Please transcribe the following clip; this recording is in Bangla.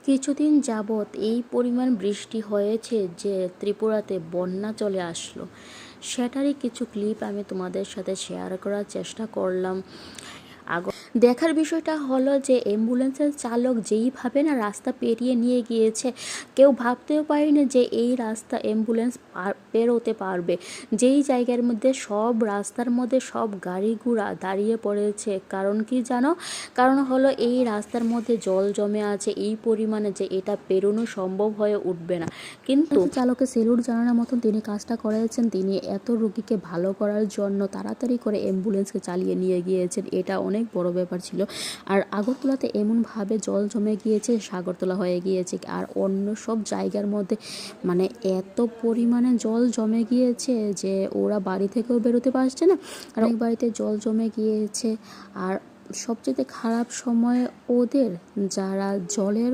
কিছুদিন যাবৎ এই পরিমাণ বৃষ্টি হয়েছে যে ত্রিপুরাতে বন্যা চলে আসলো, সেটারই কিছু ক্লিপ আমি তোমাদের সাথে শেয়ার করার চেষ্টা করলাম। দেখার বিষয়টা হলো যে অ্যাম্বুলেন্সের চালক যেইভাবে না রাস্তা পেরিয়ে নিয়ে গিয়েছে, কেউ ভাবতেও পারেনি যে এই রাস্তা অ্যাম্বুলেন্স পেরোতে পারবে। যেই জায়গার মধ্যে সব রাস্তার মধ্যে সব গাড়ি ঘোড়া দাঁড়িয়ে পড়েছে, কারণ কি জানো? কারণ হলো এই রাস্তার মধ্যে জল জমে আছে এই পরিমাণে যে এটা পেরোনো সম্ভব হয়ে উঠবে না। কিন্তু চালকে সেলুট জানানোর মতন তিনি কাজটা করেছেন। তিনি এত রোগীকে ভালো করার জন্য তাড়াতাড়ি করে অ্যাম্বুলেন্সকে চালিয়ে নিয়ে গিয়েছেন। এটা অনেক বড় ব্যাপার ছিল। আর আগরতলাতে এমনভাবে জল জমে গিয়েছে, সাগরতলা হয়ে গিয়েছে, আর অন্য সব জায়গার মধ্যে মানে এত পরিমাণে জল জমে গিয়েছে যে ওরা বাড়ি থেকেও বেরোতে পারছে না। আর অনেক বাড়িতে জল জমে গিয়েছে। আর সবচেয়ে খারাপ সময় ওদের, যারা জলের